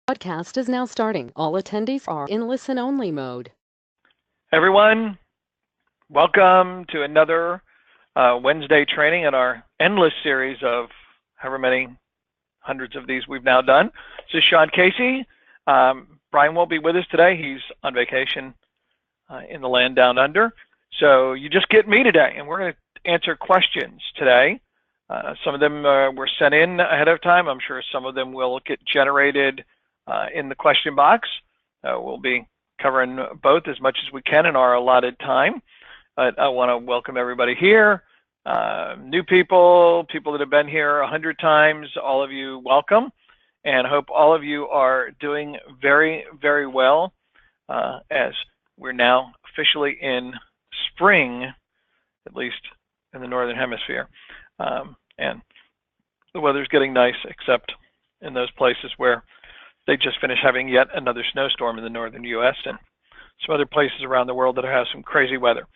Podcast is now starting. All attendees are in listen-only mode. Everyone, welcome to another Wednesday training in our endless series of however many hundreds of these we've now done. This is Sean Casey. Brian won't be with us today. He's on vacation in the land down under. So you just get me today, and we're going to answer questions today. Some of them were sent in ahead of time. I'm sure some of them will get generated in the question box. We'll be covering both as much as we can in our allotted time. But I want to welcome everybody here, new people, people that have been here 100 times, all of you welcome, and hope all of you are doing very, very well as we're now officially in spring, at least in the Northern Hemisphere. And the weather's getting nice, except in those places where they just finished having yet another snowstorm in the northern U.S. and some other places around the world that have some crazy weather.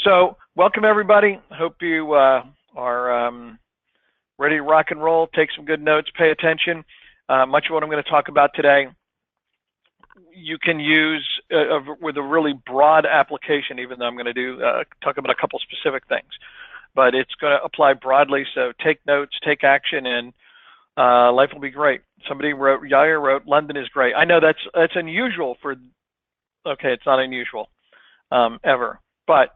So welcome, everybody. Hope you are ready to rock and roll, take some good notes, pay attention. Much of what I'm going to talk about today you can use with a really broad application, even though I'm going to talk about a couple specific things. But it's going to apply broadly, so take notes, take action, and life will be great. Somebody wrote, Yair wrote, London is great. I know that's unusual for, okay, it's not unusual ever, but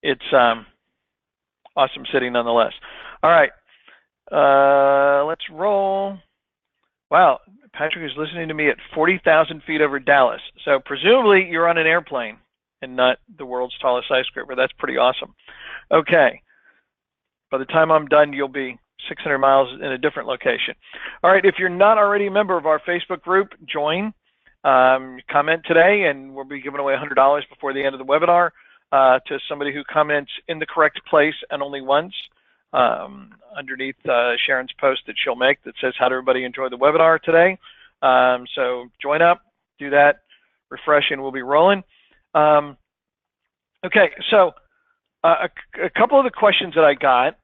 it's awesome city nonetheless. All right, let's roll. Wow, Patrick is listening to me at 40,000 feet over Dallas. So presumably you're on an airplane and not the world's tallest skyscraper. That's pretty awesome. Okay, by the time I'm done, you'll be 600 miles in a different location. All right, if you're not already a member of our Facebook group, join, comment today, and we'll be giving away $100 before the end of the webinar to somebody who comments in the correct place and only once underneath Sharon's post that she'll make that says, how did everybody enjoy the webinar today? So join up, do that, refresh, and we'll be rolling. Okay, so a couple of the questions that I got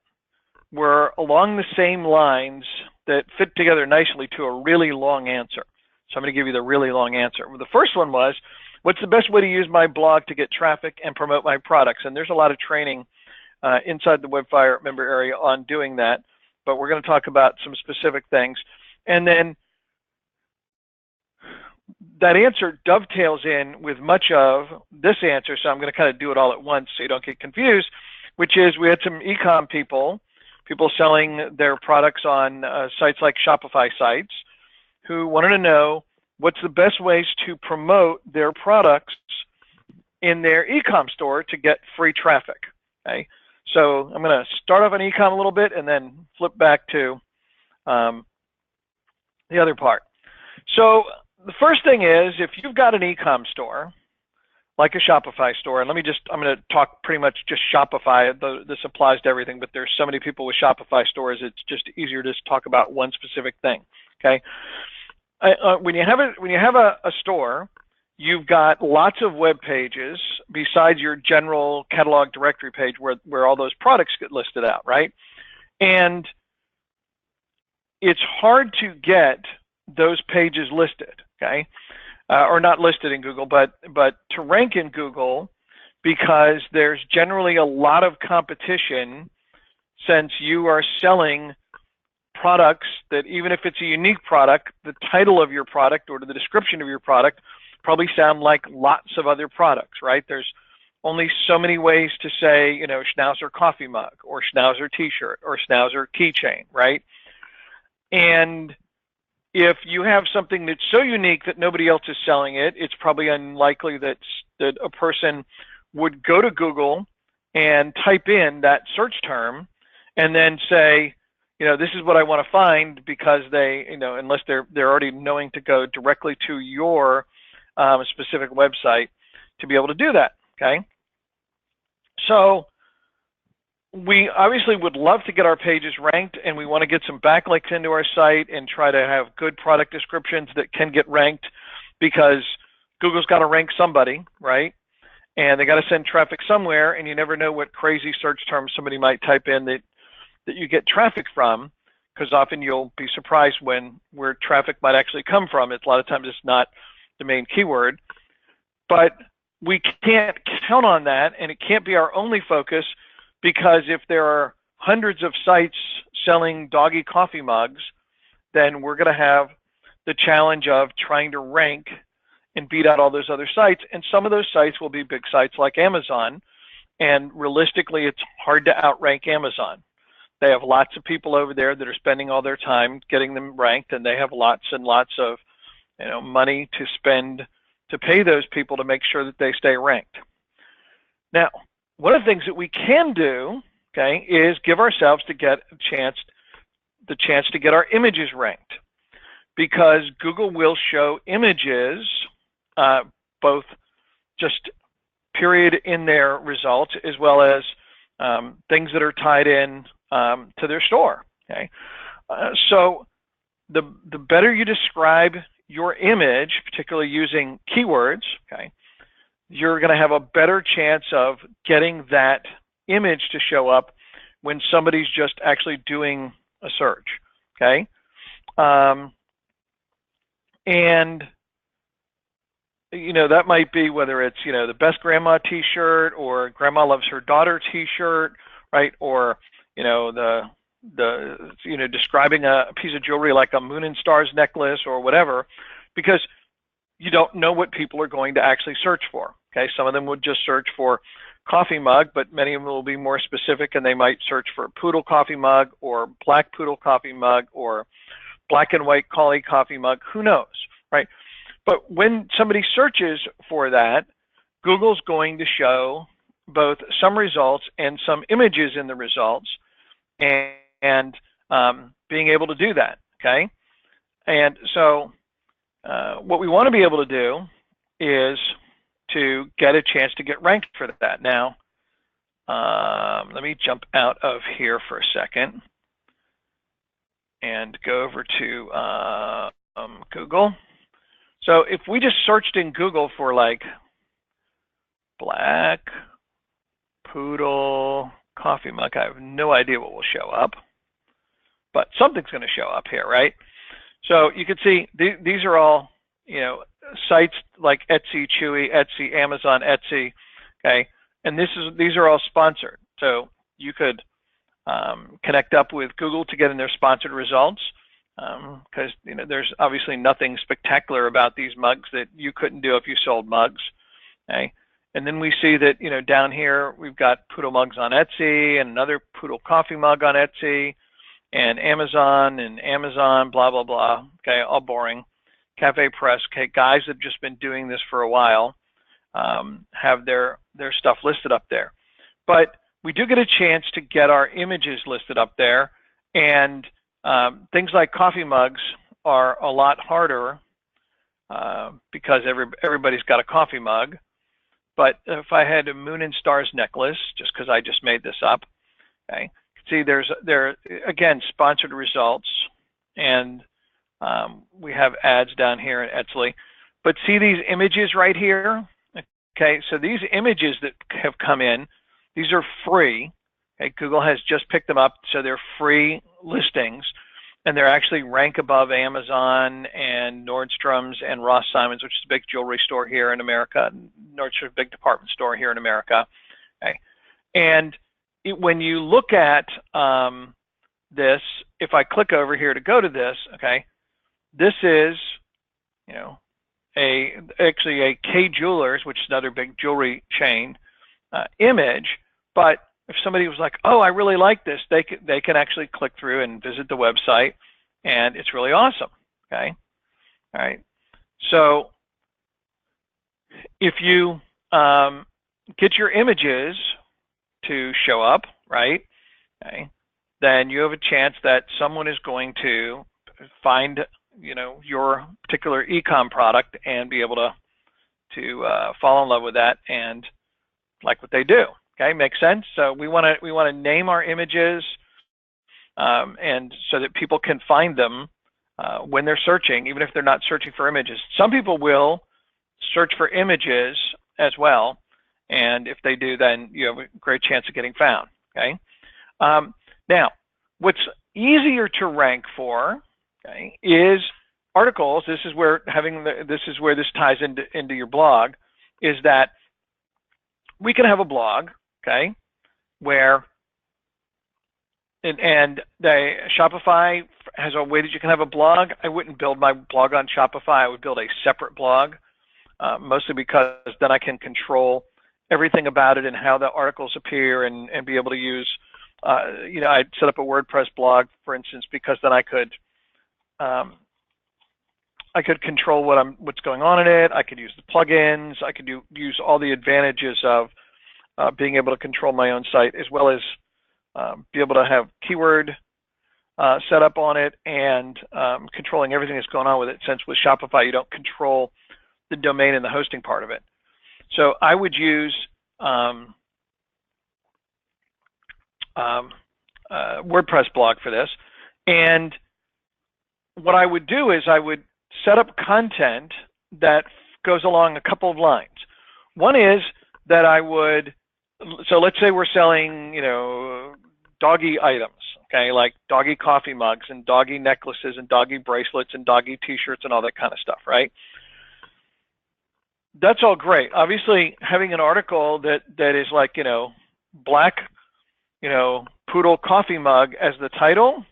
were along the same lines that fit together nicely to a really long answer. So I'm going to give you the really long answer. The first one was, what's the best way to use my blog to get traffic and promote my products? And there's a lot of training inside the Webfire member area on doing that, but we're going to talk about some specific things. And then that answer dovetails in with much of this answer, so I'm going to kind of do it all at once so you don't get confused, which is we had some e-com people selling their products on sites like Shopify sites who wanted to know what's the best ways to promote their products in their e-com store to get free traffic. Okay, so I'm going to start off on e-com a little bit and then flip back to the other part. So the first thing is, if you've got an e-com store, like a Shopify store, and I'm going to talk pretty much just Shopify, though this applies to everything, but there's so many people with Shopify stores, it's just easier to just talk about one specific thing, okay? When you have a store, you've got lots of web pages besides your general catalog directory page where all those products get listed out, right? And it's hard to get those pages listed, okay? Or not listed in Google, but to rank in Google, because there's generally a lot of competition since you are selling products that, even if it's a unique product, the title of your product or the description of your product probably sound like lots of other products, right? There's only so many ways to say, you know, Schnauzer coffee mug or Schnauzer t-shirt or Schnauzer keychain, right? And if you have something that's so unique that nobody else is selling it, it's probably unlikely that a person would go to Google and type in that search term and then say, you know, this is what I want to find, because they, you know, unless they're already knowing to go directly to your specific website to be able to do that, okay? So we obviously would love to get our pages ranked, and we want to get some backlinks into our site and try to have good product descriptions that can get ranked, because Google's got to rank somebody, right? And they got to send traffic somewhere, and you never know what crazy search terms somebody might type in that you get traffic from because often you'll be surprised where traffic might actually come from. It's a lot of times it's not the main keyword, but we can't count on that, and it can't be our only focus, because if there are hundreds of sites selling doggy coffee mugs, then we're going to have the challenge of trying to rank and beat out all those other sites. And some of those sites will be big sites like Amazon, and realistically, it's hard to outrank Amazon. They have lots of people over there that are spending all their time getting them ranked, and they have lots and lots of money to spend to pay those people to make sure that they stay ranked. Now, one of the things that we can do, okay, is give ourselves the chance to get our images ranked, because Google will show images, both just period in their results, as well as things that are tied in to their store. Okay, so the better you describe your image, particularly using keywords, okay, you're going to have a better chance of getting that image to show up when somebody's just actually doing a search. Okay, and that might be whether it's the best grandma T-shirt, or grandma loves her daughter T-shirt, right? Or describing a piece of jewelry like a moon and stars necklace or whatever, because you don't know what people are going to actually search for. Okay, some of them would just search for coffee mug, but many of them will be more specific, and they might search for poodle coffee mug, or black poodle coffee mug, or black and white collie coffee mug. Who knows, right? But when somebody searches for that, Google's going to show both some results and some images in the results, and being able to do that. Okay, and so what we want to be able to do is to get a chance to get ranked for that. Now, let me jump out of here for a second and go over to Google. So if we just searched in Google for like black poodle coffee mug, I have no idea what will show up, but something's going to show up here, right? So you can see these are all sites like Etsy, Chewy, Etsy, Amazon, Etsy, okay, and these are all sponsored. So you could connect up with Google to get in their sponsored results, because there's obviously nothing spectacular about these mugs that you couldn't do if you sold mugs. Okay, and then we see that down here we've got poodle mugs on Etsy, and another poodle coffee mug on Etsy, and Amazon, blah blah blah. Okay, all boring. Cafe Press. Okay, guys that have just been doing this for a while have their stuff listed up there, but we do get a chance to get our images listed up there, and things like coffee mugs are a lot harder because everybody's got a coffee mug. But if I had a moon and stars necklace, just because I just made this up, okay, see there again sponsored results, and we have ads down here in Etsy. But see these images right here? Okay, so these images that have come in, these are free. Okay, Google has just picked them up, so they're free listings, and they're actually rank above Amazon and Nordstrom's and Ross Simon's, which is a big jewelry store here in America. Nordstrom's a big department store here in America. Okay, and when you look at this, if I click over here to go to this, okay, this is actually a Kay Jewelers, which is another big jewelry chain, image. But if somebody was like, oh, I really like this, they can actually click through and visit the website, and it's really awesome. Okay, all right. So if you get your images to show up, right, okay, then you have a chance that someone is going to find your particular e-com product and be able to fall in love with that and like what they do. Okay, makes sense. So we want to name our images, and so that people can find them when they're searching, even if they're not searching for images. Some people will search for images as well, and if they do, then you have a great chance of getting found. Okay. Now, what's easier to rank for, okay, is articles. This is where this ties into your blog, is that we can have a blog, okay, where and the Shopify has a way that you can have a blog. I wouldn't build my blog on Shopify. I would build a separate blog, mostly because then I can control everything about it and how the articles appear, and be able to use, I'd set up a WordPress blog, for instance, because then I could control what's going on in it. I could use the plugins. I could use all the advantages of being able to control my own site, as well as be able to have keyword set up on it, and controlling everything that's going on with it. Since with Shopify, you don't control the domain and the hosting part of it. So I would use WordPress blog for this. And what I would do is I would set up content that goes along a couple of lines. One is that I would, so let's say we're selling, doggy items, okay, like doggy coffee mugs and doggy necklaces and doggy bracelets and doggy t-shirts and all that kind of stuff, right? That's all great. Obviously, having an article that is like, black, poodle coffee mug as the title,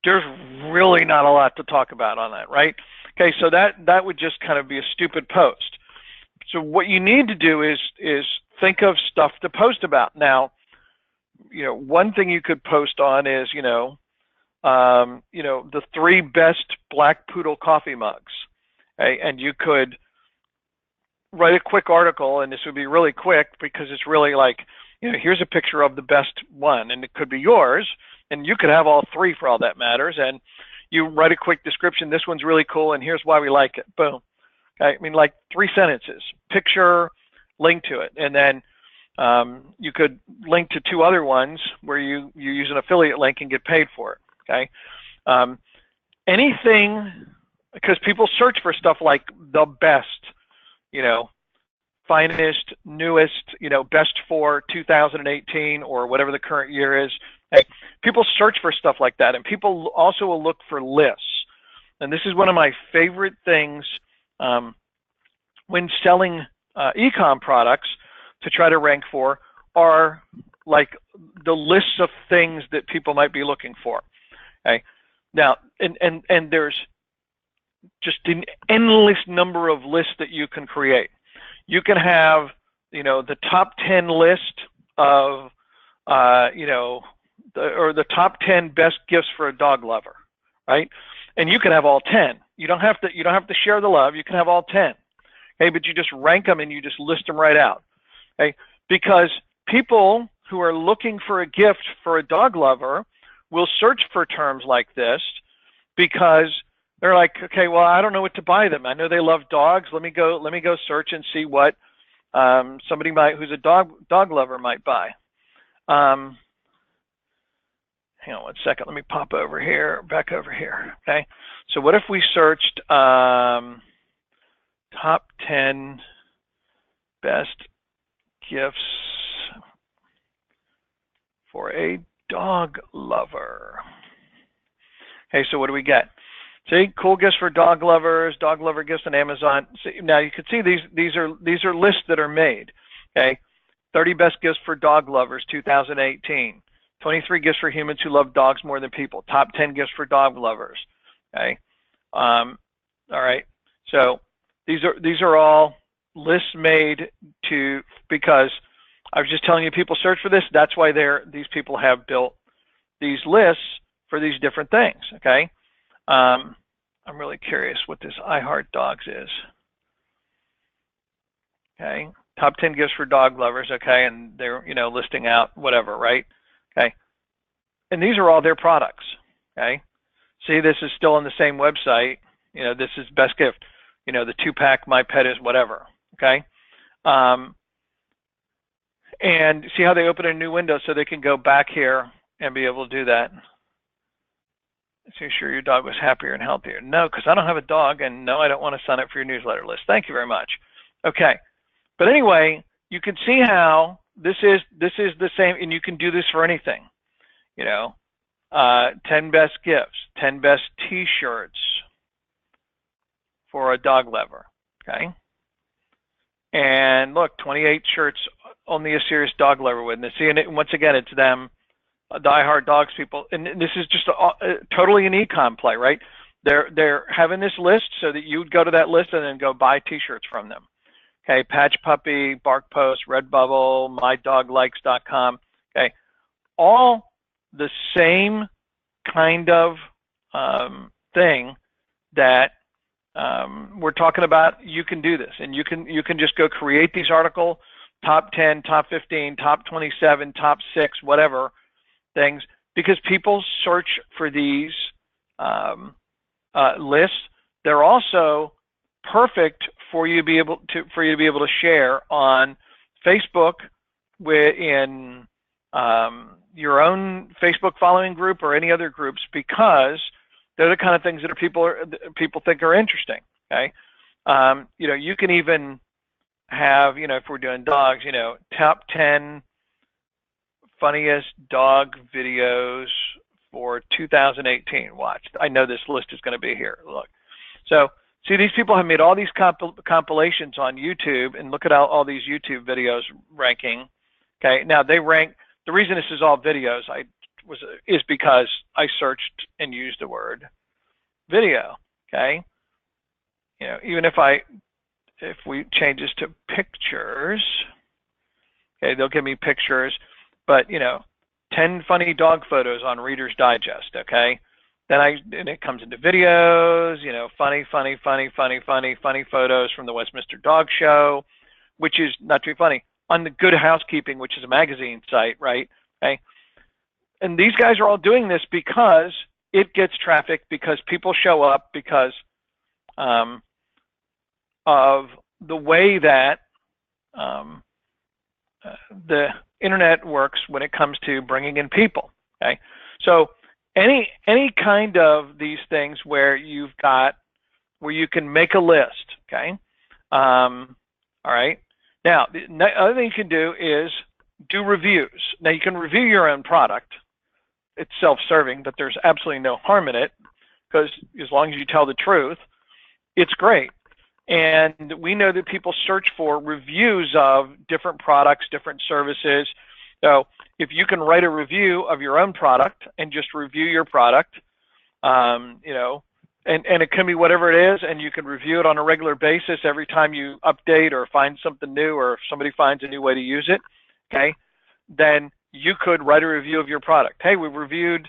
there's really not a lot to talk about on that, right? Okay, so that would just kind of be a stupid post. So what you need to do is think of stuff to post about. Now, one thing you could post on is, the 3 best black poodle coffee mugs. Okay? And you could write a quick article, and this would be really quick because it's really like, here's a picture of the best one, and it could be yours, and you could have all 3 for all that matters, and you write a quick description. This one's really cool, and here's why we like it. Boom. Okay? I mean, like 3 sentences, picture, link to it, and then you could link to 2 other ones where you use an affiliate link and get paid for it. Okay, anything, because people search for stuff like the best, finest, newest, best for 2018 or whatever the current year is. Okay? People search for stuff like that, and people also will look for lists. And this is one of my favorite things when selling e-com products to try to rank for, are like the lists of things that people might be looking for. Okay, now and there's just an endless number of lists that you can create. You can have the top 10 list of the top 10 best gifts for a dog lover, right? And you can have all 10. You don't have to share the love. You can have all 10. Okay, but you just rank them and you just list them right out. Okay, because people who are looking for a gift for a dog lover will search for terms like this, because they're like, okay, well, I don't know what to buy them. I know they love dogs. Let me go search and see what somebody who's a dog lover might buy. Hang on one second. Let me pop back over here. Okay, so what if we searched top 10 best gifts for a dog lover? Okay, so what do we get? See, cool gifts for dog lovers, dog lover gifts on Amazon. See, now you can see these are lists that are made. Okay, 30 best gifts for dog lovers 2018. 23 gifts for humans who love dogs more than people. Top 10 gifts for dog lovers. Okay, all right. So these are all lists made because I was just telling you, people search for this. That's why these people have built these lists for these different things. Okay, I'm really curious what this I Heart Dogs is. Okay, top 10 gifts for dog lovers. Okay, and they're listing out whatever, right? Okay, and these are all their products. Okay, see, this is still on the same website. This is best gift. The 2-pack My Pet Is Whatever. Okay, and see how they open a new window so they can go back here and be able to do that. So you're sure your dog was happier and healthier? No, because I don't have a dog, and no, I don't want to sign up for your newsletter list. Thank you very much. Okay, but anyway, you can see how this is the same, and you can do this for anything. 10 best gifts, 10 best t-shirts for a dog lover, okay? And look, 28 shirts only a serious dog lover would. And see, and once again, it's them, diehard dogs people. And this is just totally an e-com play, right? They're having this list so that you'd go to that list and then go buy t-shirts from them. Okay, Patch Puppy, Bark Post, Redbubble, MyDogLikes.com. Okay, all the same kind of thing that we're talking about. You can do this, and you can just go create these article, top 10, top 15, top 27, top 6, whatever things, because people search for these lists. They're also perfect for you to be able to share on Facebook, in your own Facebook following group or any other groups, because they're the kind of things that people think are interesting. Okay, you can even have, if we're doing dogs, top 10 funniest dog videos for 2018. Watch, I know this list is going to be here. Look, so see, these people have made all these compilations on YouTube, and look at how all these YouTube videos ranking. Okay, now they rank. The reason this is all videos is because I searched and used the word video. Okay, even if we change this to pictures, okay, they'll give me pictures, but 10 funny dog photos on Reader's Digest. Okay. And it comes into videos, funny photos from the Westminster Dog Show, which is not too funny, on the Good Housekeeping, which is a magazine site, right? Okay. And these guys are all doing this because it gets traffic, because people show up, because of the way that the internet works when it comes to bringing in people. Okay. So any kind of these things where you can make a list, okay? All right. Now, the other thing you can do is do reviews. Now, you can review your own product. It's self-serving, but there's absolutely no harm in it, because as long as you tell the truth, it's great. And we know that people search for reviews of different products, different services. So if you can write a review of your own product and just review your product, and it can be whatever it is, and you can review it on a regular basis every time you update or find something new, or if somebody finds a new way to use it, okay, then you could write a review of your product. Hey, we reviewed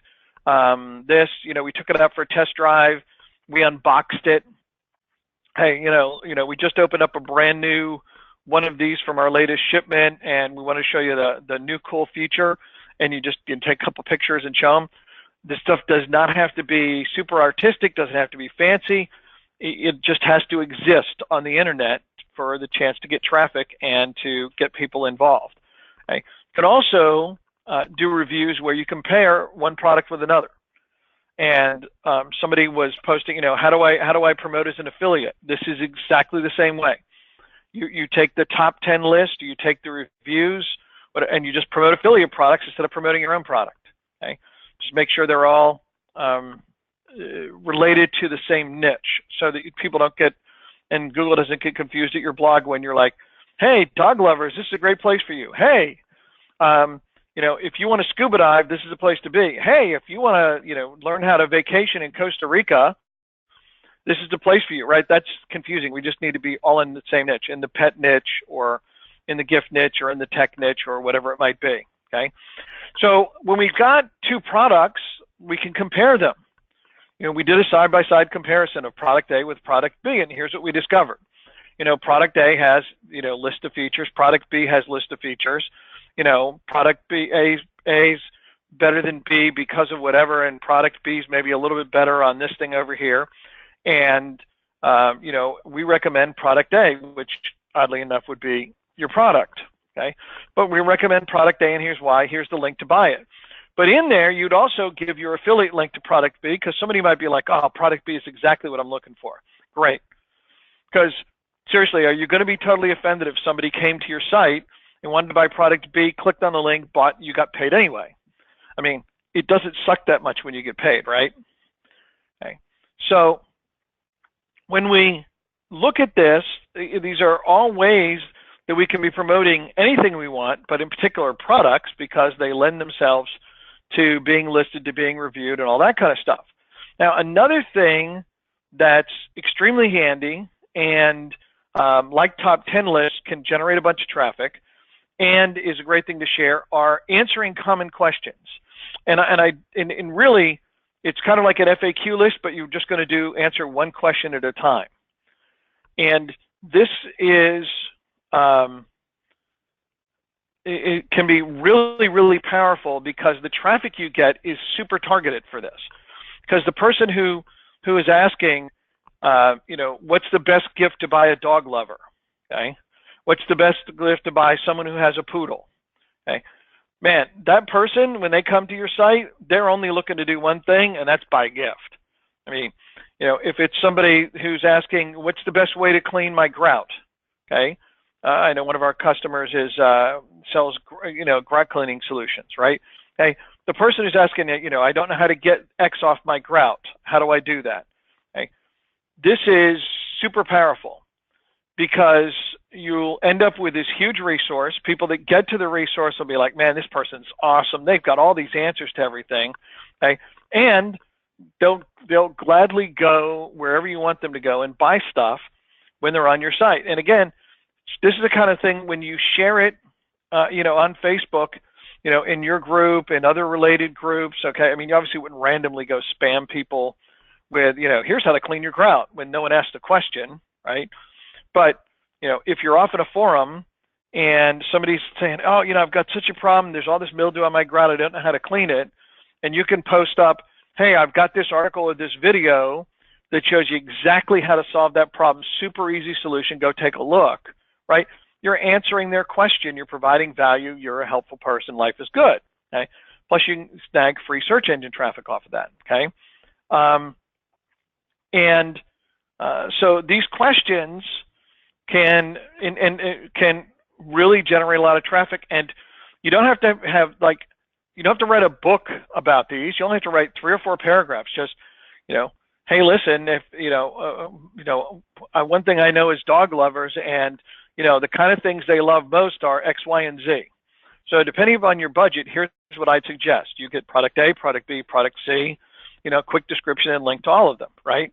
this, we took it out for a test drive, we unboxed it. Hey, we just opened up a brand new one of these from our latest shipment, and we want to show you the new cool feature, and you can take a couple pictures and show them. This stuff does not have to be super artistic, doesn't have to be fancy. It just has to exist on the internet for the chance to get traffic and to get people involved. Okay. You can also do reviews where you compare one product with another. And somebody was posting, how do I promote as an affiliate? This is exactly the same way. You take the top 10 list, you take the reviews, and you just promote affiliate products instead of promoting your own product. Okay, just make sure they're all related to the same niche, so that people don't get, and Google doesn't get confused at your blog when you're like, hey, dog lovers, this is a great place for you. Hey, if you want to scuba dive, this is a place to be. Hey, if you want to, learn how to vacation in Costa Rica, this is the place for you, right? That's confusing. We just need to be all in the same niche, in the pet niche, or in the gift niche, or in the tech niche, or whatever it might be, okay? So when we've got two products, we can compare them. We did a side-by-side comparison of product A with product B, and here's what we discovered. Product A has, list of features. Product B has list of features. Product A's better than B because of whatever, and product B's maybe a little bit better on this thing over here. And, we recommend product A, which oddly enough would be your product, okay? But we recommend product A, and here's why. Here's the link to buy it. But in there, you'd also give your affiliate link to product B, because somebody might be like, oh, product B is exactly what I'm looking for. Great. Because seriously, are you going to be totally offended if somebody came to your site and wanted to buy product B, clicked on the link, bought, you got paid anyway? I mean, it doesn't suck that much when you get paid, right? Okay. So when we look at this, these are all ways that we can be promoting anything we want, but in particular products, because they lend themselves to being listed, to being reviewed, and all that kind of stuff. Now, another thing that's extremely handy and like top 10 lists can generate a bunch of traffic and is a great thing to share are answering common questions. And really, it's kind of like an FAQ list, but you're just going to answer one question at a time. And this is, it can be really, really powerful because the traffic you get is super targeted for this. Because the person who is asking, what's the best gift to buy a dog lover? Okay, what's the best gift to buy someone who has a poodle? Okay, man, that person, when they come to your site, they're only looking to do one thing, and that's buy a gift. I mean, if it's somebody who's asking, what's the best way to clean my grout? Okay, I know one of our customers sells grout cleaning solutions, right? Okay, the person who's asking, I don't know how to get X off my grout. How do I do that? Okay, this is super powerful because you'll end up with this huge resource. People that get to the resource will be like, man, this person's awesome. They've got all these answers to everything. Okay, and they'll gladly go wherever you want them to go and buy stuff when they're on your site. And again, this is the kind of thing when you share it, on Facebook, in your group and other related groups. Okay, I mean, you obviously wouldn't randomly go spam people with, here's how to clean your grout when no one asked a question, right? But if you're off in a forum and somebody's saying, oh, I've got such a problem, there's all this mildew on my grout, I don't know how to clean it, and you can post up, hey, I've got this article or this video that shows you exactly how to solve that problem, super easy solution, go take a look, right? You're answering their question, you're providing value, you're a helpful person, life is good, okay? Plus you can snag free search engine traffic off of that, okay? So these questions can really generate a lot of traffic, and you don't have to you don't have to write a book about these. You only have to write 3 or 4 paragraphs. Just, hey, listen, if one thing I know is dog lovers, and the kind of things they love most are X, Y, and Z. So depending upon your budget, here's what I'd suggest. You get product A, product B, product C, quick description and link to all of them, right?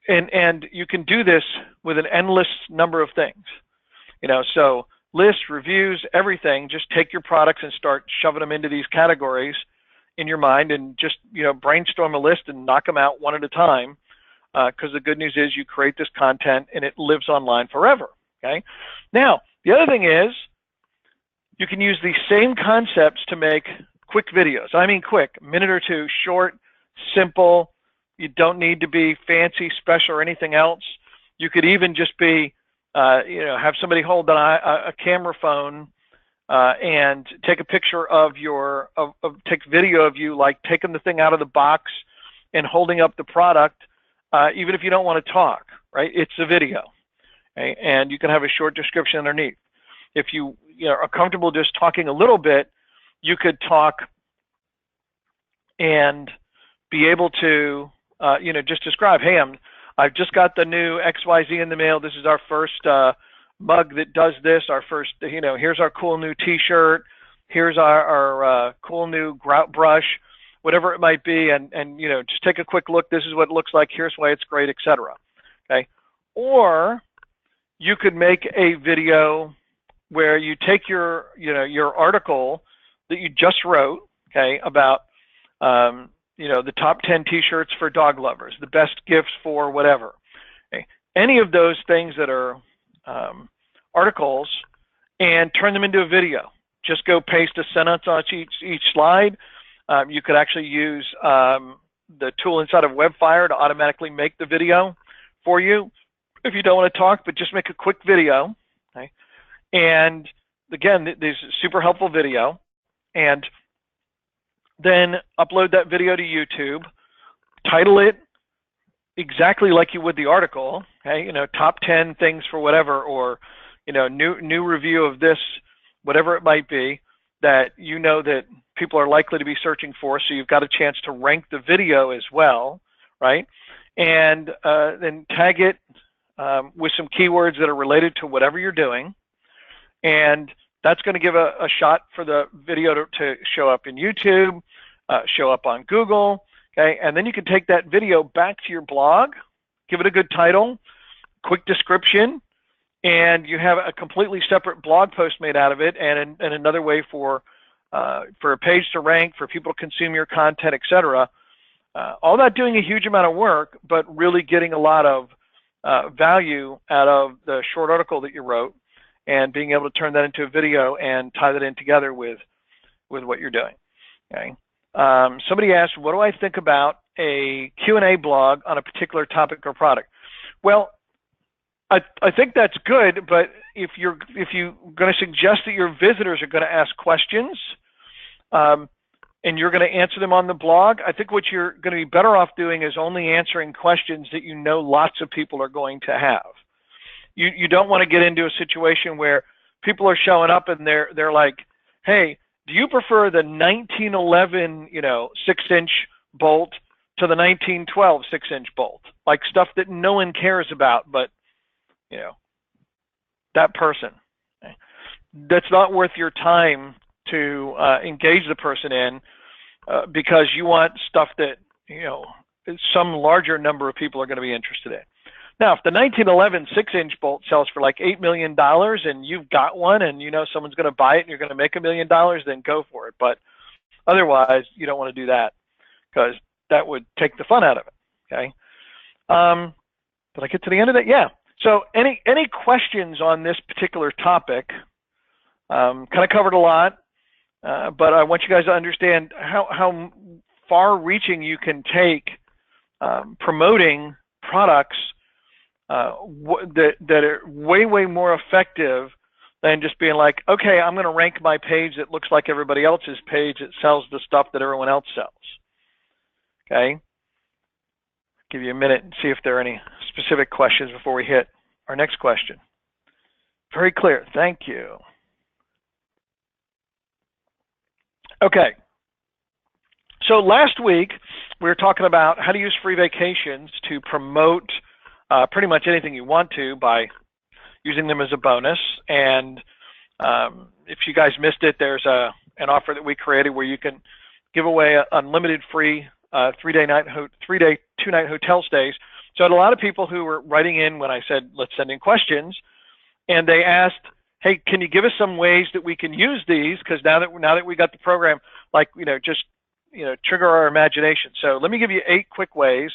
And you can do this with an endless number of things. So lists, reviews, everything, just take your products and start shoving them into these categories in your mind and just, brainstorm a list and knock them out one at a time. Because the good news is you create this content and it lives online forever, okay? Now, the other thing is you can use these same concepts to make quick videos. I mean quick, a minute or two, short, simple. You don't need to be fancy, special, or anything else. You could even just be, have somebody hold a camera phone and take a picture of take video of you, like taking the thing out of the box and holding up the product. Even if you don't want to talk, right? It's a video, okay? And you can have a short description underneath. If you are comfortable just talking a little bit, you could talk and be able to, just describe, hey, I've just got the new XYZ in the mail. This is our first mug that does this. Our first, here's our cool new T-shirt. Here's our cool new grout brush. Whatever it might be, and just take a quick look. This is what it looks like. Here's why it's great, etc. Okay, or you could make a video where you take your article that you just wrote, okay, about the top 10 T-shirts for dog lovers, the best gifts for whatever. Okay, any of those things that are articles, and turn them into a video. Just go paste a sentence on each slide. You could actually use the tool inside of Webfire to automatically make the video for you if you don't want to talk, but just make a quick video. Okay? And again, this is a super helpful video. And then upload that video to YouTube, title it exactly like you would the article, okay? Top 10 things for whatever, or new review of this, whatever it might be, that that people are likely to be searching for, so you've got a chance to rank the video as well, right? And then tag it with some keywords that are related to whatever you're doing, and that's going to give a shot for the video to show up in YouTube, show up on Google, okay? And then you can take that video back to your blog, give it a good title, quick description, and you have a completely separate blog post made out of it, and another way for a page to rank, for people to consume your content, etc. All that doing a huge amount of work, but really getting a lot of value out of the short article that you wrote, and being able to turn that into a video and tie that in together with what you're doing. Okay. Somebody asked, what do I think about a Q&A blog on a particular topic or product? Well, I think that's good, but if you're going to suggest that your visitors are going to ask questions, and you're going to answer them on the blog, I think what you're going to be better off doing is only answering questions that you know lots of people are going to have. You don't want to get into a situation where people are showing up and they're like, hey, do you prefer the 1911 6-inch bolt to the 1912 6-inch bolt? Like stuff that no one cares about, but that person. Okay? That's not worth your time to engage the person in, because you want stuff that some larger number of people are going to be interested in. Now, if the 1911 6-inch bolt sells for like $8 million and you've got one and someone's going to buy it and you're going to make $1 million, then go for it. But otherwise, you don't want to do that, because that would take the fun out of it. Okay. Did I get to the end of that? Yeah. So any questions on this particular topic? Kind of covered a lot, but I want you guys to understand how far-reaching you can take promoting products that are way more effective than just being like, okay, I'm going to rank my page that looks like everybody else's page that sells the stuff that everyone else sells. Okay. Give you a minute and see if there are any specific questions before we hit our next question. Very clear. Thank you. Okay. So last week we were talking about how to use free vacations to promote pretty much anything you want to by using them as a bonus. And if you guys missed it, there's an offer that we created where you can give away unlimited free 3-day, 2-night hotel stays. So I had a lot of people who were writing in when I said, let's send in questions, and they asked, hey, can you give us some ways that we can use these? Because now that we got the program, just trigger our imagination. So let me give you 8 quick ways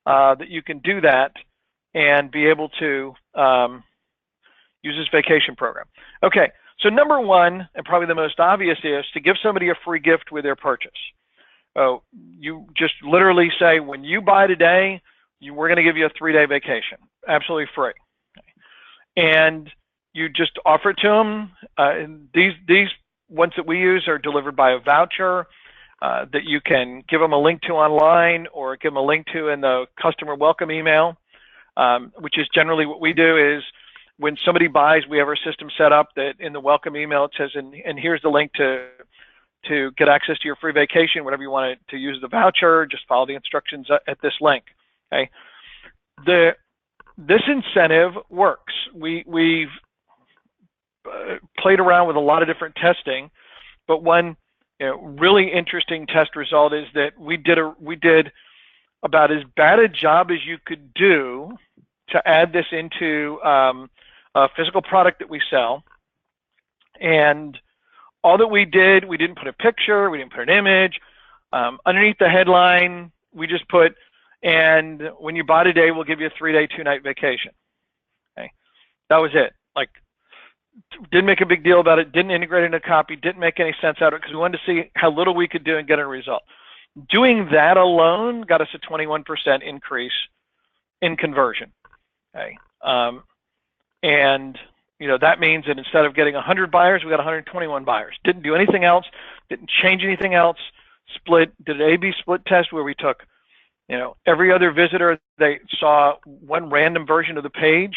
that you can do that and be able to use this vacation program. Okay, so number 1, and probably the most obvious, is to give somebody a free gift with their purchase. Oh, you just literally say, when you buy today, we're going to give you a 3-day vacation, absolutely free. And you just offer it to them. And these ones that we use are delivered by a voucher that you can give them a link to online, or give them a link to in the customer welcome email, which is generally what we do. Is when somebody buys, we have our system set up that in the welcome email it says, and here's the link to get access to your free vacation, whatever you want to use the voucher, just follow the instructions at this link. Okay, this incentive works. We've played around with a lot of different testing, but one really interesting test result is that we did about as bad a job as you could do to add this into a physical product that we sell. And all that we did, we didn't put a picture, we didn't put an image. Underneath the headline, we just put, and when you buy today, we'll give you a 3-day, 2-night vacation. Okay, that was it. Like, didn't make a big deal about it, didn't integrate it in a copy, didn't make any sense out of it, because we wanted to see how little we could do and get a result. Doing that alone got us a 21% increase in conversion. Okay, and that means that instead of getting 100 buyers, we got 121 buyers. Didn't do anything else, didn't change anything else. Did an A/B split test where we took, every other visitor, they saw one random version of the page,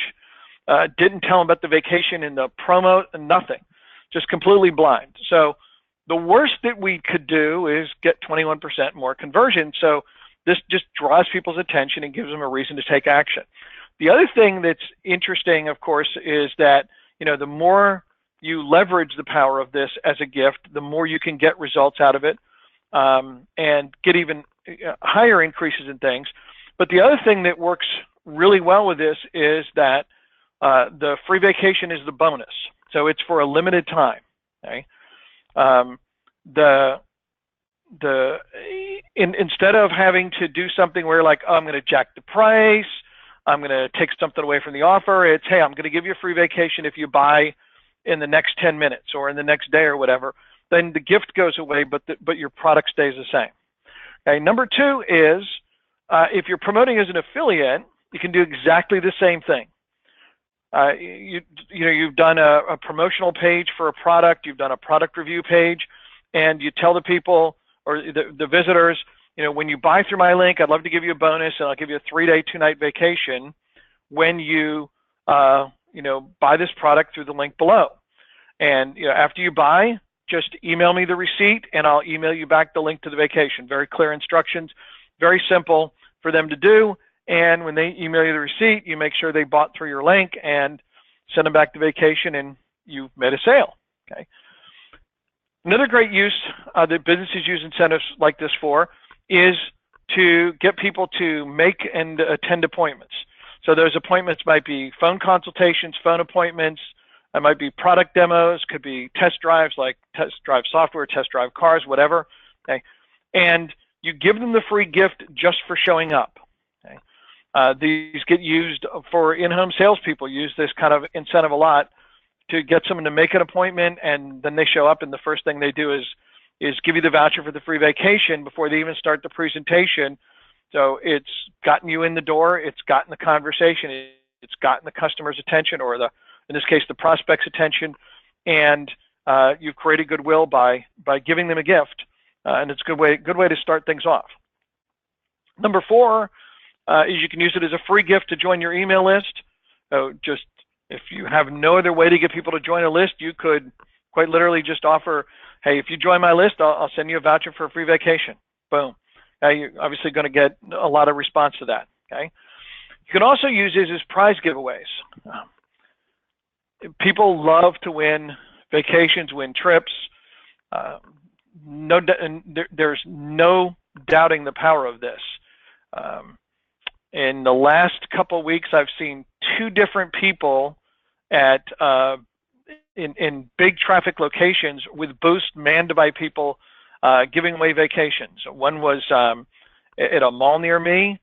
didn't tell them about the vacation in the promo, nothing, just completely blind. So The worst that we could do is get 21% more conversion. So this just draws people's attention and gives them a reason to take action. The other thing that's interesting, of course, is that, the more you leverage the power of this as a gift, the more you can get results out of it, and get even higher increases in things. But the other thing that works really well with this is that the free vacation is the bonus. So it's for a limited time. Okay. Instead of having to do something where like, oh, I'm going to jack the price, I'm going to take something away from the offer, it's, hey, I'm going to give you a free vacation if you buy in the next 10 minutes or in the next day or whatever. Then the gift goes away, but your product stays the same. Okay. Number two is, if you're promoting as an affiliate, you can do exactly the same thing. You've done a promotional page for a product, you've done a product review page, and you tell the people or the visitors, when you buy through my link, I'd love to give you a bonus, and I'll give you a 3-day, 2-night vacation when you, buy this product through the link below. And after you buy, just email me the receipt, and I'll email you back the link to the vacation. Very clear instructions, very simple for them to do. And when they email you the receipt, you make sure they bought through your link and send them back the vacation, and you've made a sale. Okay. Another great use that businesses use incentives like this for is to get people to make and attend appointments. So those appointments might be phone consultations, phone appointments, it might be product demos, could be test drives like test drive software, test drive cars, whatever. Okay. And you give them the free gift just for showing up. Okay. These get used for in-home salespeople, use this kind of incentive a lot to get someone to make an appointment, and then they show up, and the first thing they do is give you the voucher for the free vacation before they even start the presentation. So it's gotten you in the door, it's gotten the conversation, it's gotten the customer's attention, or in this case, the prospect's attention, and you've created goodwill by giving them a gift, and it's a good way to start things off. Number 4 is you can use it as a free gift to join your email list. So just if you have no other way to get people to join a list, you could quite literally just offer, hey, if you join my list, I'll send you a voucher for a free vacation. Boom. Now you're obviously going to get a lot of response to that. Okay. You can also use these as prize giveaways. People love to win vacations, win trips. There's no doubting the power of this. In the last couple of weeks, I've seen 2 different people at in big traffic locations with booths manned by people giving away vacations. One was at a mall near me.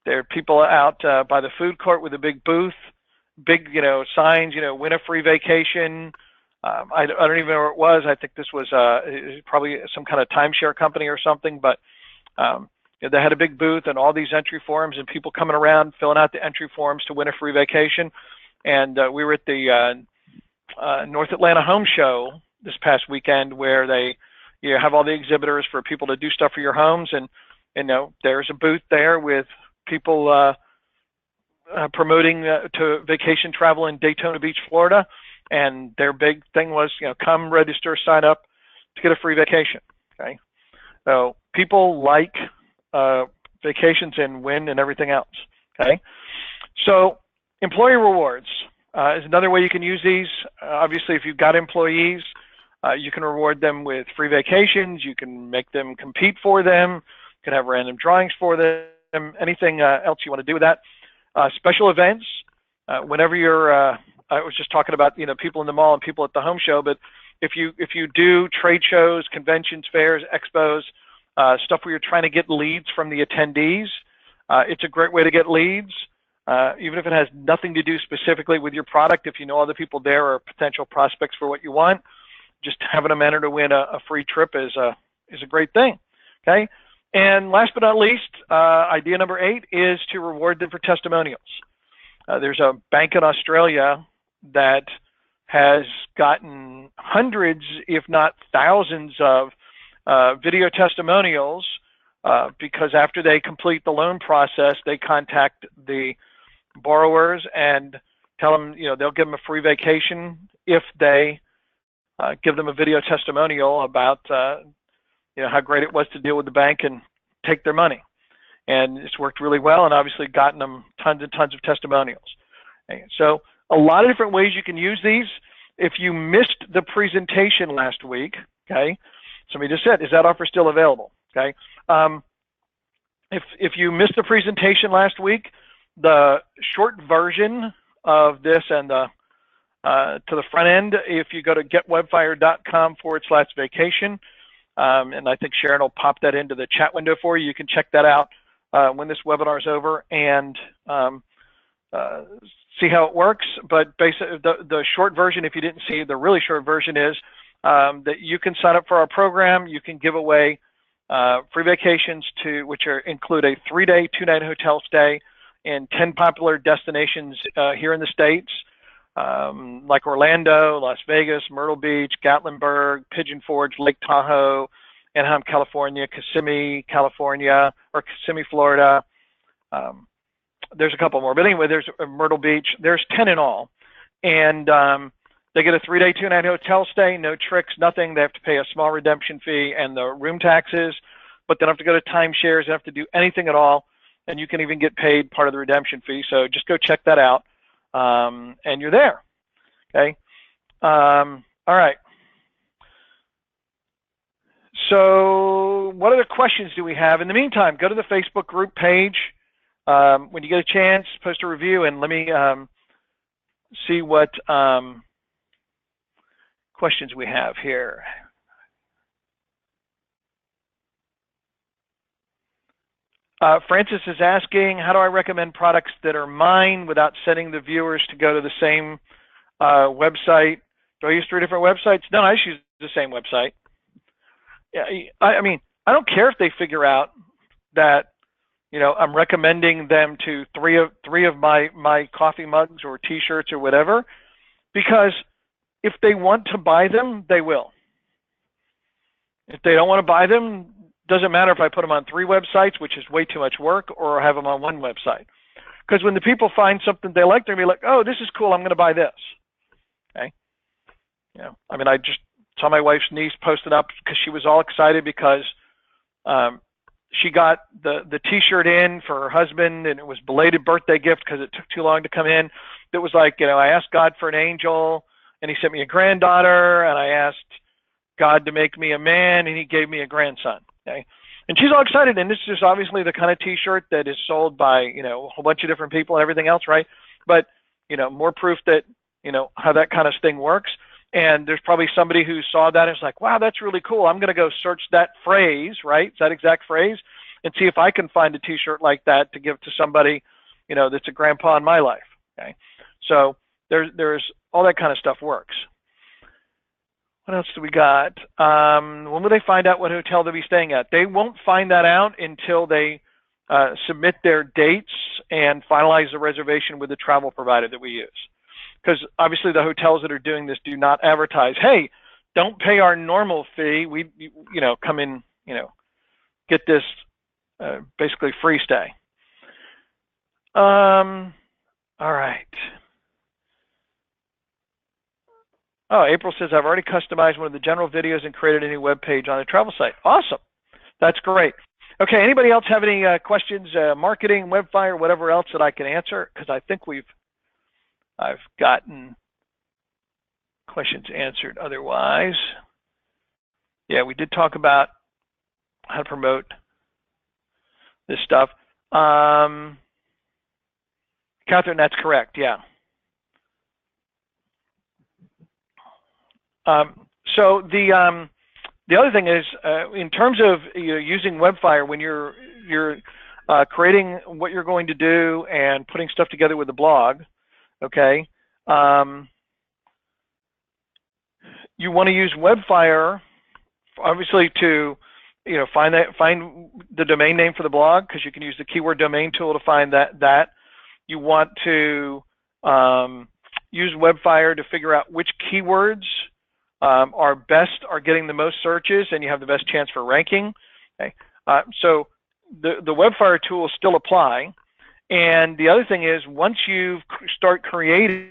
There are people out by the food court with a big booth, big signs, win a free vacation. I don't even know where it was. I think this was probably some kind of timeshare company or something, but they had a big booth and all these entry forms and people coming around filling out the entry forms to win a free vacation. And we were at the North Atlanta Home Show this past weekend, where they have all the exhibitors for people to do stuff for your homes, and there's a booth there with people promoting to vacation travel in Daytona Beach, Florida, and their big thing was come register, sign up to get a free vacation. Okay, so people like vacations and win and everything else. Okay, so employee rewards is another way you can use these. Obviously, if you've got employees, you can reward them with free vacations. You can make them compete for them. You can have random drawings for them. Anything else you want to do with that. Special events. Whenever you're, I was just talking about people in the mall and people at the home show, but if you do trade shows, conventions, fairs, expos, stuff where you're trying to get leads from the attendees, it's a great way to get leads. Even if it has nothing to do specifically with your product, if you know other people there are potential prospects for what you want, just having them enter to win a free trip is a great thing. Okay, and last but not least, idea number 8 is to reward them for testimonials. There's a bank in Australia that has gotten hundreds, if not thousands, of video testimonials because after they complete the loan process, they contact the borrowers and tell them, they'll give them a free vacation if they give them a video testimonial about how great it was to deal with the bank and take their money. And it's worked really well, and obviously gotten them tons and tons of testimonials. Okay, so a lot of different ways you can use these. If you missed the presentation last week, okay, somebody just said, is that offer still available? Okay, if you missed the presentation last week, the short version of this and the to the front end, if you go to getwebfire.com/vacation, and I think Sharon will pop that into the chat window for you. You can check that out when this webinar is over and see how it works. But basically, the short version, if you didn't see, the really short version is that you can sign up for our program. You can give away free vacations which include a 3-day, 2-night hotel stay in 10 popular destinations here in the States, like Orlando, Las Vegas, Myrtle Beach, Gatlinburg, Pigeon Forge, Lake Tahoe, Anaheim, California, Kissimmee, California, or Kissimmee, Florida. There's a couple more, but anyway, there's Myrtle Beach. There's 10 in all, and they get a 3-day, 2-night hotel stay, no tricks, nothing. They have to pay a small redemption fee and the room taxes, but they don't have to go to timeshares. They don't have to do anything at all, and you can even get paid part of the redemption fee. So just go check that out, and you're there. Okay. All right. So what other questions do we have? In the meantime, go to the Facebook group page. When you get a chance, post a review, and let me see what questions we have here. Francis is asking, how do I recommend products that are mine without sending the viewers to go to the same website? Do I use 3 different websites? No, I just use the same website. Yeah, I mean, I don't care if they figure out that I'm recommending them to three of my coffee mugs or T-shirts or whatever, because if they want to buy them, they will. If they don't want to buy them, doesn't matter if I put them on 3 websites, which is way too much work, or have them on 1 website. Because when the people find something they like, they're going to be like, oh, this is cool, I'm going to buy this. Okay. I mean, I just saw my wife's niece posted up because she was all excited because she got the T-shirt in for her husband, and it was belated birthday gift because it took too long to come in. It was like, I asked God for an angel, and he sent me a granddaughter, and I asked God to make me a man, and he gave me a grandson. Okay, and she's all excited, and this is obviously the kind of T-shirt that is sold by a whole bunch of different people and everything else, right? But more proof that how that kind of thing works. And there's probably somebody who saw that and is like, wow, that's really cool. I'm going to go search that phrase, right? That exact phrase, and see if I can find a T-shirt like that to give to somebody, that's a grandpa in my life. Okay, so there's all that kind of stuff works. What else do we got? When will they find out what hotel they'll be staying at? They won't find that out until they submit their dates and finalize the reservation with the travel provider that we use. Because obviously the hotels that are doing this do not advertise, hey, don't pay our normal fee. We, come in, get this basically free stay. All right. Oh, April says, I've already customized one of the general videos and created a new web page on the travel site. Awesome. That's great. Okay, anybody else have any questions, marketing, Webfire, whatever else that I can answer? Because I think I've gotten questions answered otherwise. Yeah, we did talk about how to promote this stuff. Catherine, that's correct, yeah. So the other thing is, in terms of using Webfire, when you're creating what you're going to do and putting stuff together with the blog, okay, you want to use Webfire, obviously, to find the domain name for the blog, because you can use the keyword domain tool to find that. You want to use Webfire to figure out which keywords are getting the most searches, and you have the best chance for ranking. Okay, so the Webfire tools still apply. And the other thing is, once you start creating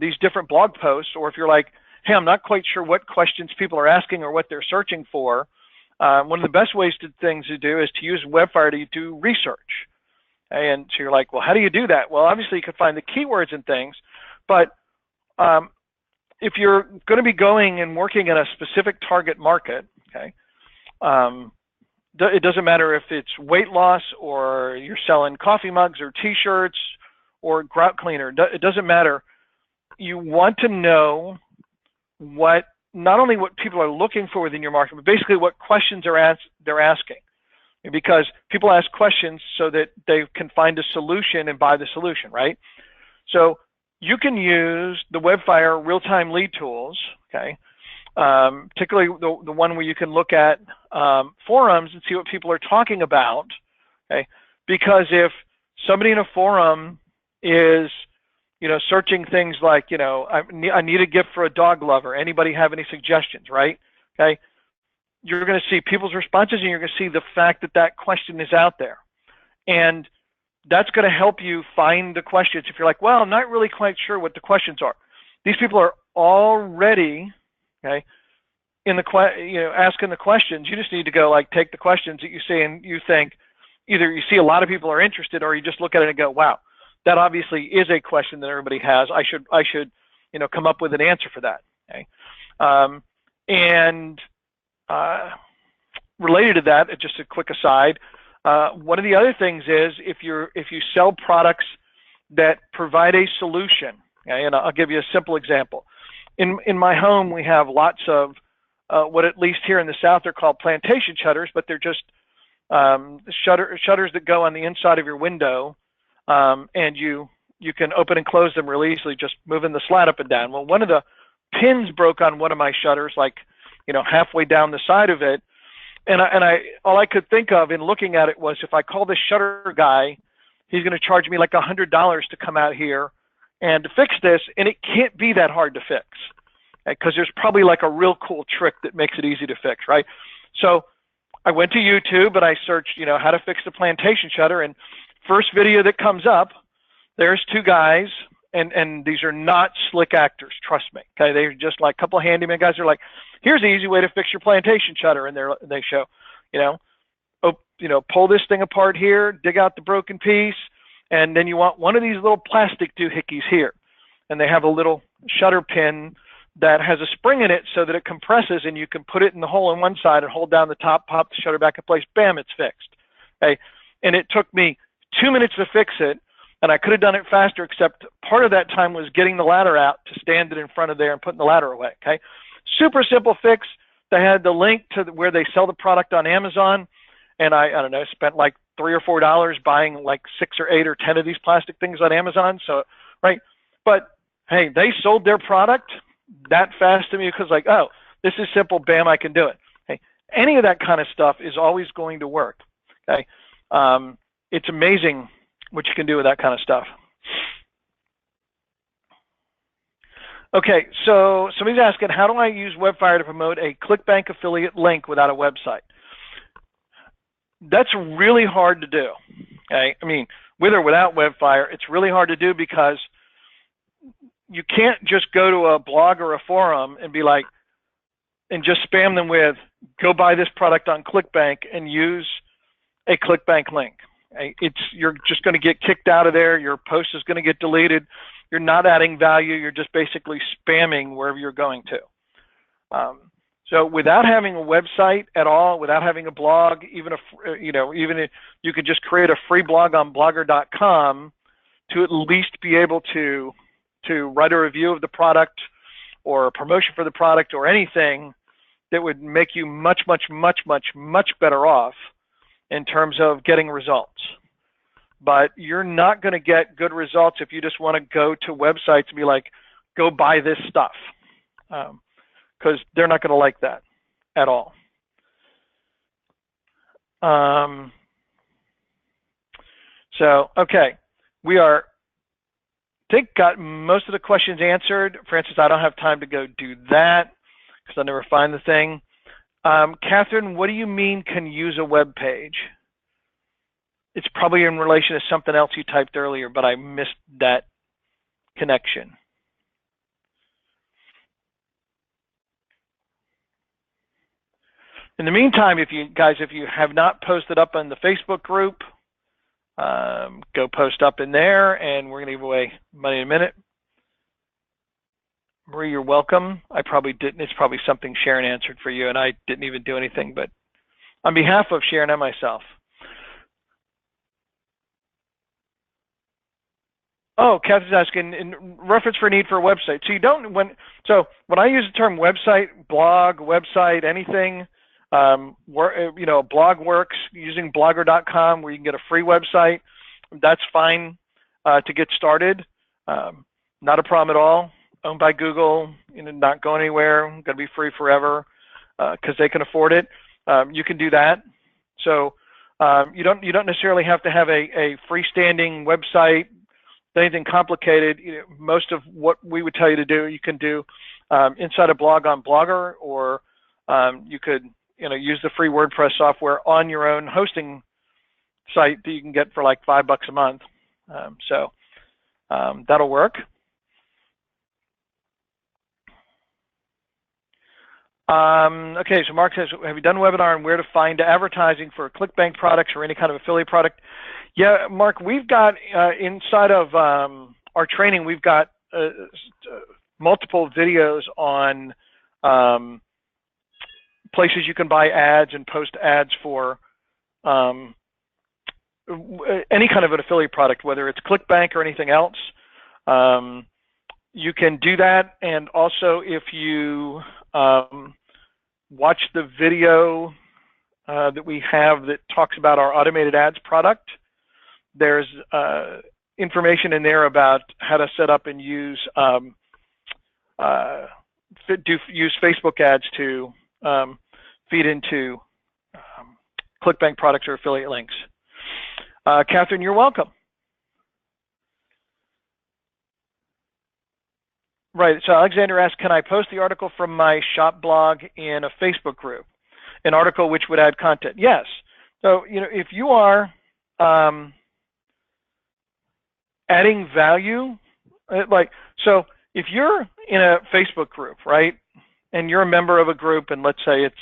these different blog posts, or if you're like, hey, I'm not quite sure what questions people are asking or what they're searching for, one of the best ways to do is to use WebFire to do research. And so you're like, well, how do you do that? Well, obviously you can find the keywords and things, but if you're going to be going and working in a specific target market, okay, it doesn't matter if it's weight loss or you're selling coffee mugs or t-shirts or grout cleaner, it doesn't matter. You want to know not only what people are looking for within your market, but basically what questions they're asking. Because people ask questions so that they can find a solution and buy the solution, right? So you can use the WebFire real-time lead tools, okay? Particularly the one where you can look at forums and see what people are talking about, okay? Because if somebody in a forum is, searching things like, I need a gift for a dog lover. Anybody have any suggestions, right? Okay. You're going to see people's responses, and you're going to see the fact that question is out there. And that's going to help you find the questions. If you're like, well, I'm not really quite sure what the questions are. These people are already, okay, asking the questions. You just need to go take the questions that you see and you think either you see a lot of people are interested, or you just look at it and go, wow, that obviously is a question that everybody has. I should come up with an answer for that. Okay. Related to that, just a quick aside, one of the other things is if you sell products that provide a solution, okay, and I'll give you a simple example. In my home, we have lots of what, at least here in the South, are called plantation shutters, but they're just shutters that go on the inside of your window, and you can open and close them really easily, just moving the slat up and down. Well, one of the pins broke on one of my shutters, halfway down the side of it, and all I could think of in looking at it was, if I call this shutter guy, he's going to charge me like $100 to come out here and to fix this, and it can't be that hard to fix, because there's probably a real cool trick that makes it easy to fix, right? So I went to YouTube and I searched, how to fix the plantation shutter, and first video that comes up, there's two guys, and these are not slick actors, trust me. Okay, they're just like a couple of handyman guys. They're like, here's the easy way to fix your plantation shutter, and they show, pull this thing apart here, dig out the broken piece, and then you want one of these little plastic doohickeys here, and they have a little shutter pin that has a spring in it so that it compresses, and you can put it in the hole on one side and hold down the top, pop the shutter back in place, bam, it's fixed. Okay, and it took me 2 minutes to fix it, and I could have done it faster, except part of that time was getting the ladder out to stand it in front of there and putting the ladder away. Okay, super simple fix. They had the link to where they sell the product on Amazon, and I don't know, spent like $3 or $4 buying like 6 or 8 or 10 of these plastic things on Amazon. So, right, but hey, they sold their product that fast to me because oh, this is simple, bam, I can do it. Okay, any of that kind of stuff is always going to work. Okay, it's amazing what you can do with that kind of stuff. Okay, so somebody's asking, how do I use WebFire to promote a ClickBank affiliate link without a website? That's really hard to do. Okay, I mean, with or without WebFire, it's really hard to do because you can't just go to a blog or a forum and be like, and just spam them with, go buy this product on ClickBank and use a ClickBank link. You're just going to get kicked out of there. Your post is going to get deleted. You're not adding value. You're just basically spamming wherever you're going to. So without having a website at all, without having a blog, even if you could just create a free blog on Blogger.com to at least be able to write a review of the product or a promotion for the product or anything that would make you much, much, much, much, much better off in terms of getting results. But you're not going to get good results if you just want to go to websites and be like, go buy this stuff, because they're not going to like that at all. So, okay, we are, I think, got most of the questions answered. Francis, I don't have time to go do that because I never find the thing. Catherine, what do you mean can use a web page? It's probably in relation to something else you typed earlier, but I missed that connection. In the meantime, if you have not posted up on the Facebook group, go post up in there, and we're going to give away money in a minute. Marie, you're welcome. I probably didn't. It's probably something Sharon answered for you, and I didn't even do anything. But on behalf of Sharon and myself. Oh, Kathy's asking in reference for need for a website. So you don't when I use the term website, blog, website, anything, blog works using blogger.com where you can get a free website. That's fine to get started. Not a problem at all. Owned by Google, not going anywhere. Going to be free forever because they can afford it. You can do that. So you don't necessarily have to have a freestanding website. Anything complicated, most of what we would tell you to do, you can do inside a blog on Blogger, or you could use the free WordPress software on your own hosting site that you can get for like $5 a month. So that'll work. Okay, so Mark says, have you done a webinar on where to find advertising for ClickBank products or any kind of affiliate product? Yeah, Mark, we've got inside of our training, we've got multiple videos on places you can buy ads and post ads for any kind of an affiliate product, whether it's ClickBank or anything else. You can do that, and also if you watch the video that we have that talks about our automated ads product, there's information in there about how to set up and use Facebook ads to feed into ClickBank products or affiliate links. Catherine, you're welcome. Right, so Alexander asked, can I post the article from my shop blog in a Facebook group? An article which would add content? Yes. So, if you are adding value, so if you're in a Facebook group, right, and you're a member of a group, and let's say it's,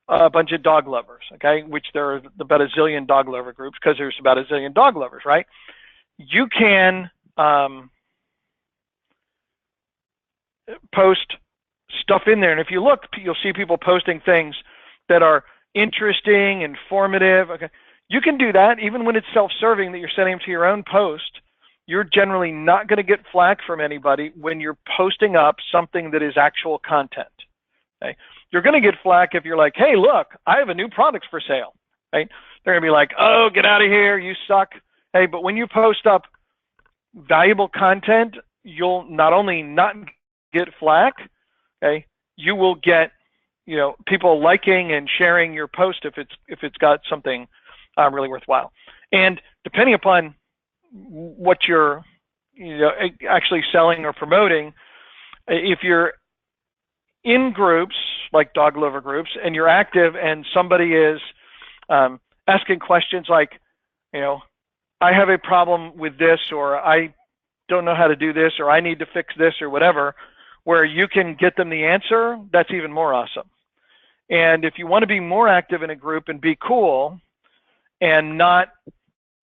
a bunch of dog lovers, okay, which there are about a zillion dog lover groups because there's about a zillion dog lovers, right? You can post stuff in there, and if you look, you'll see people posting things that are interesting, informative. Okay, you can do that even when it's self-serving, that you're sending them to your own post. You're generally not going to get flack from anybody when you're posting up something that is actual content. Okay, you're going to get flack if you're like, hey, look, I have a new product for sale. Right? They're going to be like, oh, get out of here, you suck. Hey, but when you post up valuable content, you'll not only not get flack, okay, you will get people liking and sharing your post if it's got something really worthwhile. And depending upon what you're actually selling or promoting, if you're in groups like dog lover groups and you're active and somebody is asking questions like, I have a problem with this, or I don't know how to do this, or I need to fix this, or whatever, where you can get them the answer, that's even more awesome. And if you want to be more active in a group and be cool and not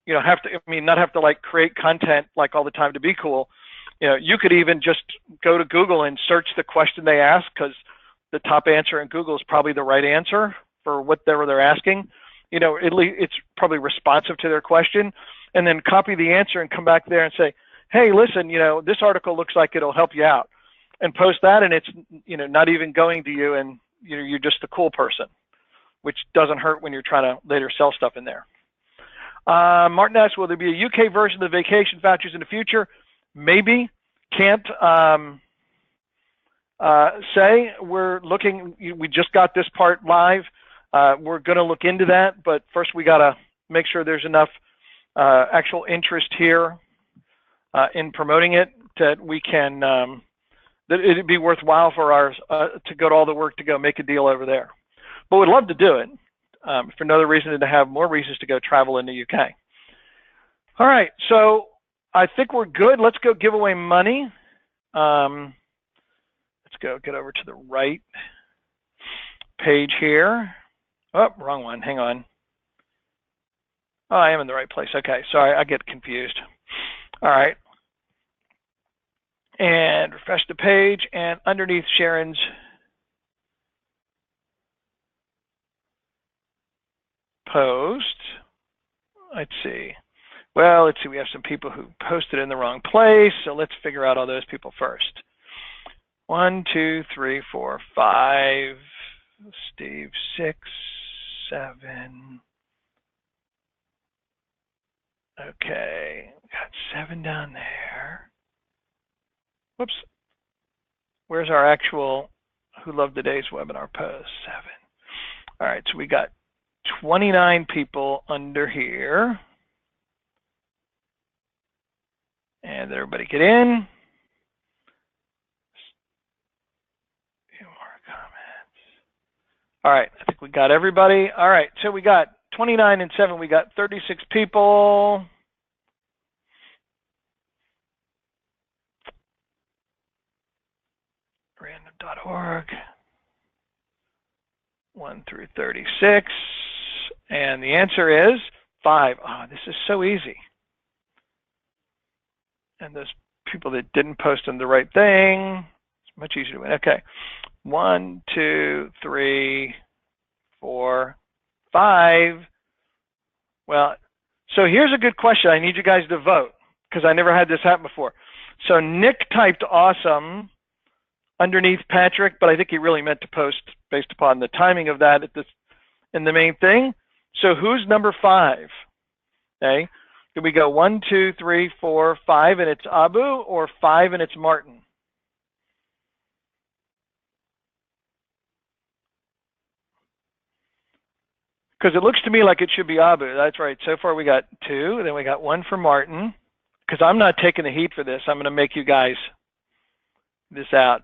have to like create content like all the time to be cool, you could even just go to Google and search the question they ask, because the top answer in Google is probably the right answer for whatever they're asking. It's probably responsive to their question, and then copy the answer and come back there and say, hey, listen, this article looks like it'll help you out, and post that, and it's not even going to you, and you're just a cool person, which doesn't hurt when you're trying to later sell stuff in there. Martin asks, will there be a UK version of the vacation vouchers in the future? Maybe. Can't say. We're looking. We just got this part live. We're going to look into that, but first we got to make sure there's enough actual interest here in promoting it that we can that it'd be worthwhile for ours to go to all the work to go make a deal over there. But we'd love to do it for no other reason than to have more reasons to go travel in the UK. All right, so I think we're good. Let's go give away money. Let's go get over to the right page here. Oh, wrong one. Hang on. Oh, I am in the right place. Okay, sorry, I get confused. All right. And refresh the page, and underneath Sharon's post, let's see. Well, let's see, we have some people who posted in the wrong place, so let's figure out all those people first. 1, 2, 3, 4, 5, Steve, 6, 7. Okay, got 7 down there. Whoops. Where's our actual Who Loved Today's webinar post? 7. All right, so we got 29 people under here. And everybody get in. Few more comments. All right, I think we got everybody. All right, so we got 29 and 7. We got 36 people. Random.org. 1 through 36. And the answer is 5. Oh, this is so easy. And those people that didn't post on the right thing, it's much easier to win. Okay. 1, 2, 3, 4, 5. Well, so here's a good question. I need you guys to vote because I never had this happen before. So Nick typed awesome underneath Patrick, but I think he really meant to post based upon the timing of that in the main thing. So who's number 5? Okay. Can we go 1, 2, 3, 4, 5 and it's Abu, or 5 and it's Martin? Because it looks to me like it should be Abu. That's right. So far we got 2, then we got 1 for Martin. Because I'm not taking the heat for this. I'm going to make you guys this out.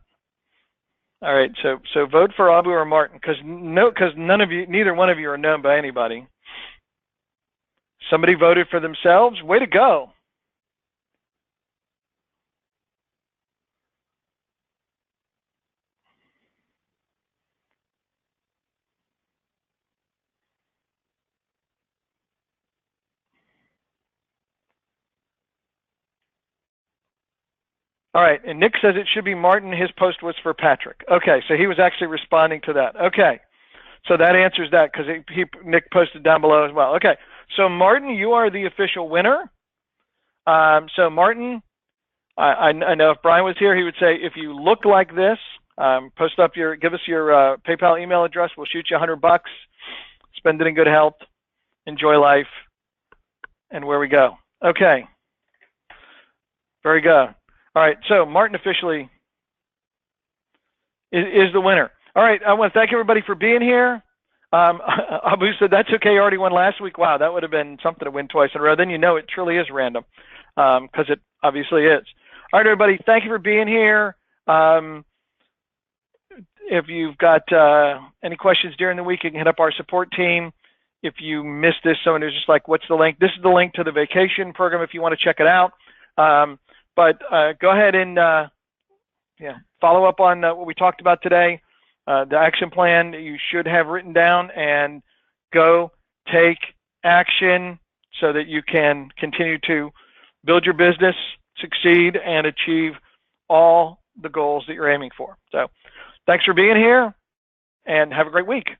All right. So vote for Abu or Martin, because neither one of you are known by anybody. Somebody voted for themselves. Way to go. All right, and Nick says it should be Martin. His post was for Patrick. Okay, so he was actually responding to that. Okay, so that answers that because Nick posted down below as well. Okay, so Martin, you are the official winner. So Martin, I know if Brian was here, he would say, if you look like this, give us your PayPal email address. We'll shoot you $100. Spend it in good health. Enjoy life. And where we go. Okay. Very good. All right, so Martin officially is the winner. All right, I want to thank everybody for being here. Abu said, that's okay, I already won last week. Wow, that would have been something to win twice in a row. Then you know it truly is random, because it obviously is. All right, everybody, thank you for being here. If you've got any questions during the week, you can hit up our support team. If you missed this, someone who's just like, what's the link? This is the link to the vacation program if you want to check it out. But go ahead and follow up on what we talked about today. The action plan you should have written down, and go take action so that you can continue to build your business, succeed, and achieve all the goals that you're aiming for. So thanks for being here, and have a great week.